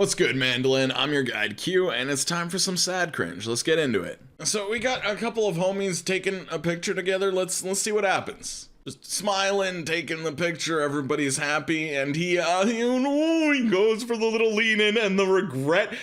What's good, Mandolin? I'm your guide Q, and it's time for some sad cringe. Let's get into it. So we got a couple of homies taking a picture together. Let's see what happens. Just smiling, taking the picture, everybody's happy, and he goes for the little lean in and the regret,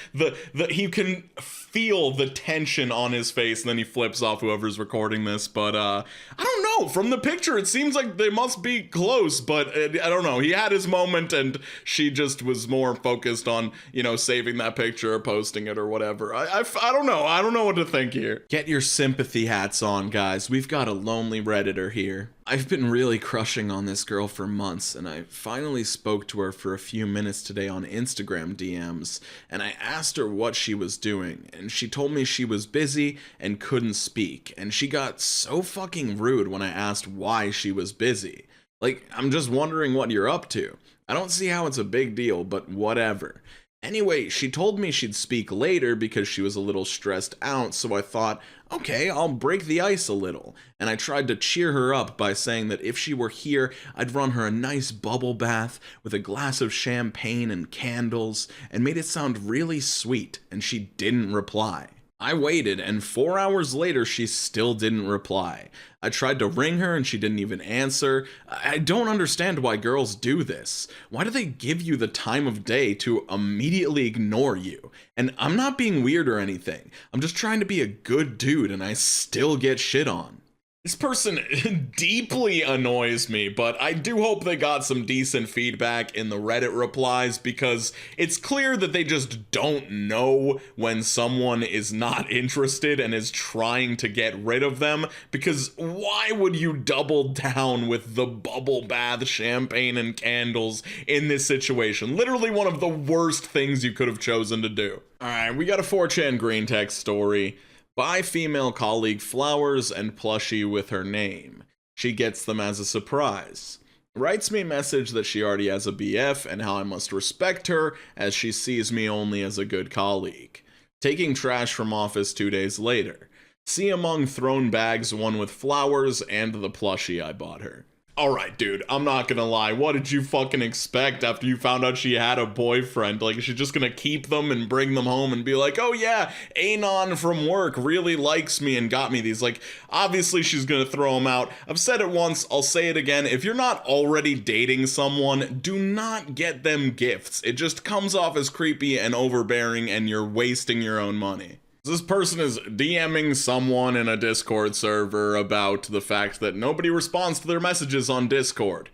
he can feel the tension on his face, and then he flips off whoever's recording this, but I don't know, from the picture it seems like they must be close, but I don't know, he had his moment, and she just was more focused on, saving that picture or posting it or whatever. I don't know what to think here. Get your sympathy hats on, guys. We've got a lonely Redditor here. I've been really crushing on this girl for months, and I finally spoke to her for a few minutes today on Instagram DMs, and I asked her what she was doing, and she told me she was busy and couldn't speak, and she got so fucking rude when I asked why she was busy. Like, I'm just wondering what you're up to. I don't see how it's a big deal, but whatever. Anyway, she told me she'd speak later because she was a little stressed out, so I thought, okay, I'll break the ice a little. And I tried to cheer her up by saying that if she were here, I'd run her a nice bubble bath with a glass of champagne and candles, and made it sound really sweet, and she didn't reply. I waited, and 4 hours later, she still didn't reply. I tried to ring her, and she didn't even answer. I don't understand why girls do this. Why do they give you the time of day to immediately ignore you? And I'm not being weird or anything. I'm just trying to be a good dude, and I still get shit on. This person deeply annoys me, but I do hope they got some decent feedback in the Reddit replies, because it's clear that they just don't know when someone is not interested and is trying to get rid of them, because why would you double down with the bubble bath, champagne, and candles in this situation? Literally one of the worst things you could have chosen to do. Alright, we got a 4chan green text story. Buy female colleague flowers and plushie with her name. She gets them as a surprise. Writes me a message that she already has a BF and how I must respect her as she sees me only as a good colleague. Taking trash from office 2 days later. See among thrown bags one with flowers and the plushie I bought her. Alright, dude, I'm not gonna lie. What did you fucking expect after you found out she had a boyfriend? Like, is she just gonna keep them and bring them home and be like, oh yeah, Anon from work really likes me and got me these? Like, obviously she's gonna throw them out. I've said it once, I'll say it again. If you're not already dating someone, do not get them gifts. It just comes off as creepy and overbearing, and you're wasting your own money. This person is DMing someone in a Discord server about the fact that nobody responds to their messages on Discord.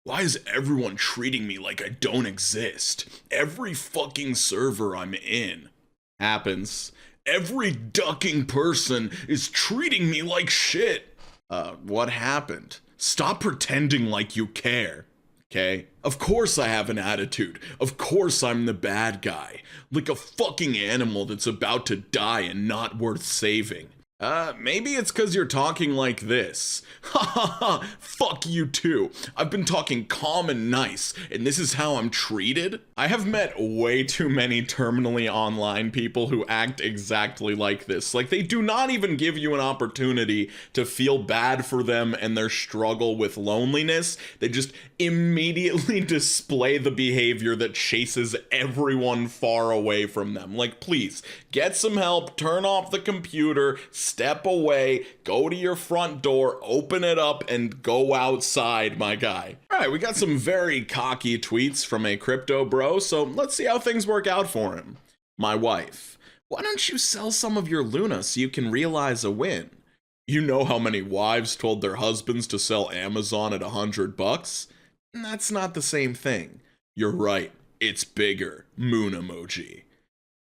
Why is everyone treating me like I don't exist? Every fucking server I'm in. Happens. Every ducking person is treating me like shit. What happened? Stop pretending like you care. Okay? Of course I have an attitude. Of course I'm the bad guy. Like a fucking animal that's about to die and not worth saving. Maybe it's cause you're talking like this. Ha ha ha, fuck you too. I've been talking calm and nice, and this is how I'm treated? I have met way too many terminally online people who act exactly like this. Like, they do not even give you an opportunity to feel bad for them and their struggle with loneliness. They just immediately display the behavior that chases everyone far away from them. Like, please, get some help, turn off the computer, step away, go to your front door, open it up, and go outside, my guy. Alright, we got some very cocky tweets from a crypto bro, so let's see how things work out for him. My wife. Why don't you sell some of your Luna so you can realize a win? You know how many wives told their husbands to sell Amazon at $100? That's not the same thing. You're right, it's bigger. Moon emoji.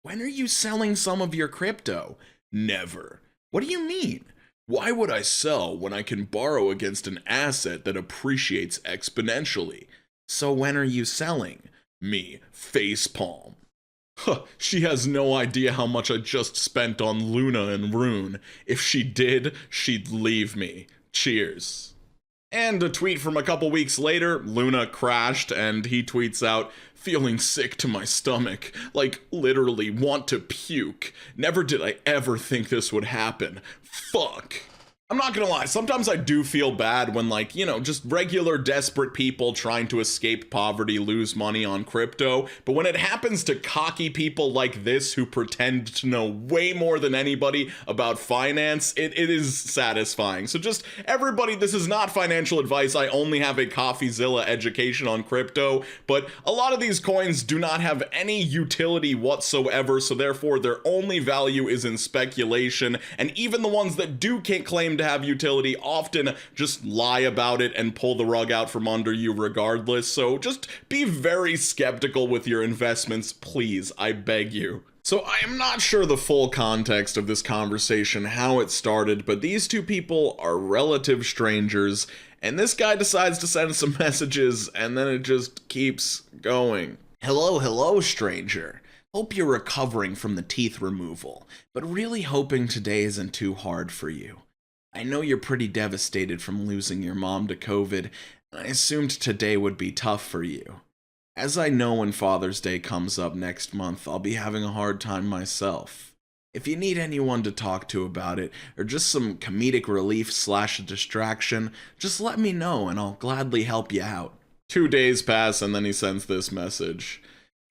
When are you selling some of your crypto? Never. What do you mean? Why would I sell when I can borrow against an asset that appreciates exponentially? So when are you selling? Me, facepalm. Huh, she has no idea how much I just spent on Luna and Rune. If she did, she'd leave me. Cheers. And a tweet from a couple weeks later, Luna crashed, and he tweets out, feeling sick to my stomach, like literally want to puke. Never did I ever think this would happen. Fuck. I'm not gonna lie, sometimes I do feel bad when, like, just regular desperate people trying to escape poverty lose money on crypto, but when it happens to cocky people like this who pretend to know way more than anybody about finance, it is satisfying. So just, everybody, this is not financial advice, I only have a CoffeeZilla education on crypto, but a lot of these coins do not have any utility whatsoever, so therefore their only value is in speculation, and even the ones that do can't claim to have utility often just lie about it and pull the rug out from under you regardless. So just be very skeptical with your investments, please, I beg you. So I am not sure the full context of this conversation, how it started, but these two people are relative strangers, and this guy decides to send some messages, and then it just keeps going. Hello, stranger. Hope you're recovering from the teeth removal, but really hoping today isn't too hard for you. I know you're pretty devastated from losing your mom to COVID, and I assumed today would be tough for you. As I know when Father's Day comes up next month, I'll be having a hard time myself. If you need anyone to talk to about it, or just some comedic relief / distraction, just let me know and I'll gladly help you out. 2 days pass and then he sends this message.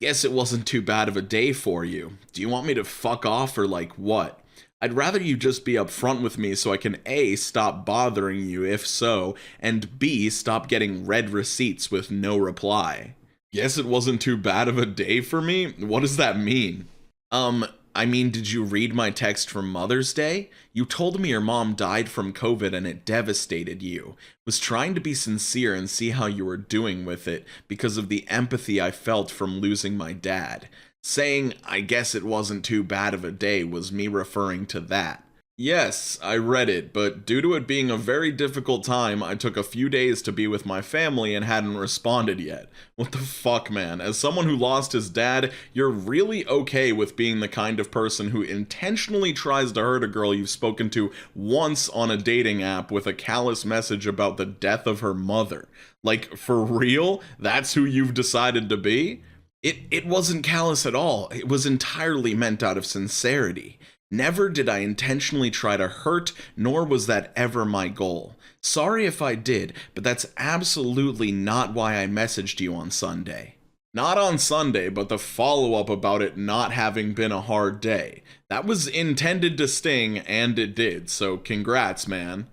Guess it wasn't too bad of a day for you. Do you want me to fuck off or like what? I'd rather you just be upfront with me so I can A, stop bothering you if so, and B, stop getting red receipts with no reply. Guess it wasn't too bad of a day for me? What does that mean? Did you read my text from Mother's Day? You told me your mom died from COVID and it devastated you. Was trying to be sincere and see how you were doing with it because of the empathy I felt from losing my dad. Saying, I guess it wasn't too bad of a day was me referring to that. Yes, I read it, but due to it being a very difficult time, I took a few days to be with my family and hadn't responded yet. What the fuck, man? As someone who lost his dad, you're really okay with being the kind of person who intentionally tries to hurt a girl you've spoken to once on a dating app with a callous message about the death of her mother. Like, for real? That's who you've decided to be? It wasn't callous at all. It was entirely meant out of sincerity. Never did I intentionally try to hurt, nor was that ever my goal. Sorry if I did, but that's absolutely not why I messaged you on Sunday. Not on Sunday, but the follow-up about it not having been a hard day. That was intended to sting, and it did, so congrats, man.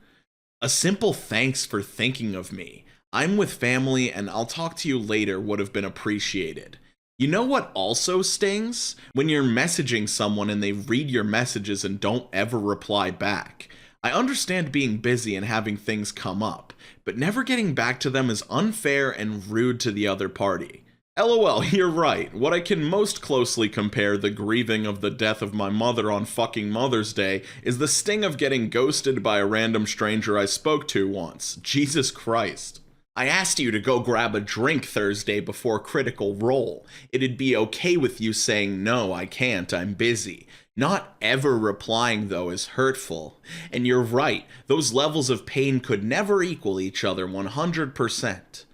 A simple thanks for thinking of me. I'm with family, and I'll talk to you later would have been appreciated. You know what also stings? When you're messaging someone and they read your messages and don't ever reply back. I understand being busy and having things come up, but never getting back to them is unfair and rude to the other party. LOL, you're right. What I can most closely compare the grieving of the death of my mother on fucking Mother's Day is the sting of getting ghosted by a random stranger I spoke to once. Jesus Christ. I asked you to go grab a drink Thursday before Critical Role. It'd be okay with you saying, no, I can't, I'm busy. Not ever replying, though, is hurtful. And you're right, those levels of pain could never equal each other 100%.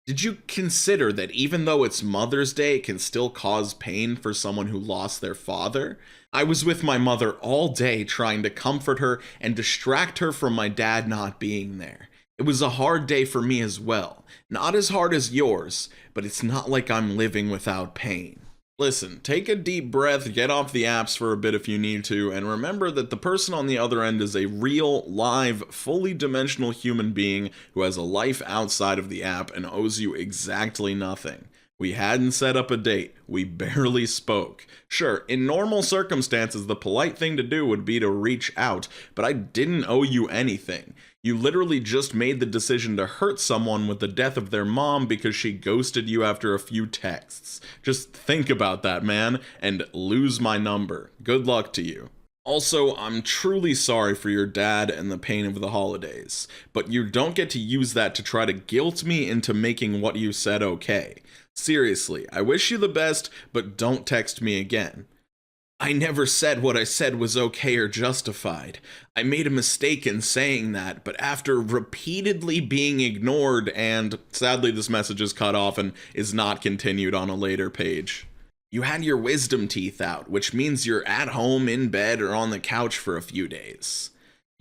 Did you consider that even though it's Mother's Day, it can still cause pain for someone who lost their father? I was with my mother all day trying to comfort her and distract her from my dad not being there. It was a hard day for me as well. Not as hard as yours, but it's not like I'm living without pain. Listen, take a deep breath, get off the apps for a bit if you need to, and remember that the person on the other end is a real, live, fully dimensional human being who has a life outside of the app and owes you exactly nothing. We hadn't set up a date. We barely spoke. Sure, in normal circumstances, the polite thing to do would be to reach out, but I didn't owe you anything. You literally just made the decision to hurt someone with the death of their mom because she ghosted you after a few texts. Just think about that, man, and lose my number. Good luck to you. Also, I'm truly sorry for your dad and the pain of the holidays, but you don't get to use that to try to guilt me into making what you said okay. Seriously, I wish you the best, but don't text me again. I never said what I said was okay or justified. I made a mistake in saying that, but after repeatedly being ignored and, sadly this message is cut off and is not continued on a later page. You had your wisdom teeth out, which means you're at home, in bed, or on the couch for a few days.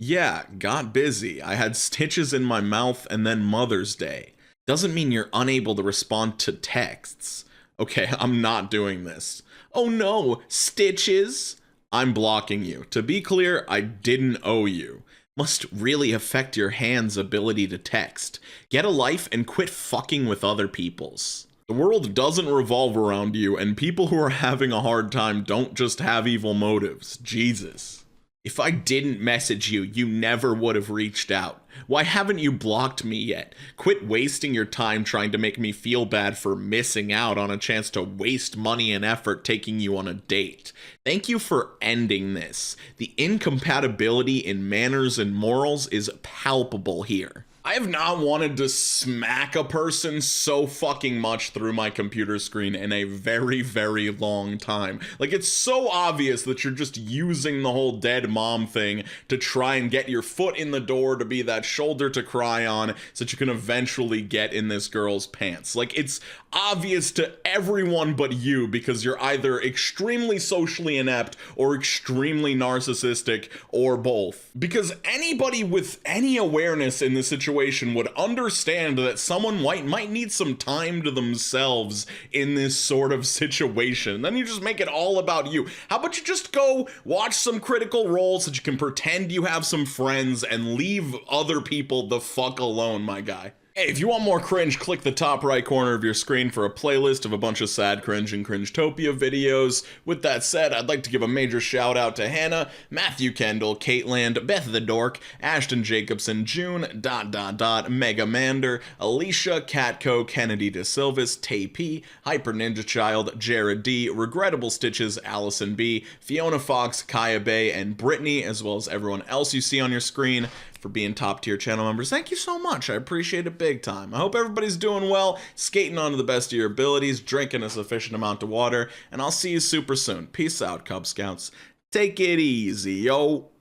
Yeah, got busy. I had stitches in my mouth and then Mother's Day. Doesn't mean you're unable to respond to texts. Okay, I'm not doing this. Oh no, stitches? I'm blocking you. To be clear, I didn't owe you. Must really affect your hand's ability to text. Get a life and quit fucking with other people's. The world doesn't revolve around you, and people who are having a hard time don't just have evil motives. Jesus. If I didn't message you, you never would have reached out. Why haven't you blocked me yet? Quit wasting your time trying to make me feel bad for missing out on a chance to waste money and effort taking you on a date. Thank you for ending this. The incompatibility in manners and morals is palpable here. I have not wanted to smack a person so fucking much through my computer screen in a very, very long time. Like, it's so obvious that you're just using the whole dead mom thing to try and get your foot in the door to be that shoulder to cry on so that you can eventually get in this girl's pants. Like, it's obvious to everyone but you because you're either extremely socially inept or extremely narcissistic or both. Because anybody with any awareness in this situation would understand that someone might need some time to themselves in this sort of situation. Then you just make it all about you. How about you just go watch some Critical Role so that you can pretend you have some friends and leave other people the fuck alone, my guy. Hey, if you want more cringe, click the top right corner of your screen for a playlist of a bunch of sad cringe and cringetopia videos. With that said, I'd like to give a major shout out to Hannah, Matthew Kendall, Caitland, Beth the Dork, Ashton Jacobson, June, Mega Mander, Alicia, Catco, Kennedy DeSilvis, Tay P, Hyper Ninja Child, Jared D, Regrettable Stitches, Allison B, Fiona Fox, Kaya Bay, and Brittany, as well as everyone else you see on your screen, for being top tier channel members. Thank you so much. I appreciate it big time. I hope everybody's doing well, skating on to the best of your abilities, drinking a sufficient amount of water, and I'll see you super soon. Peace out, Cub Scouts. Take it easy, yo.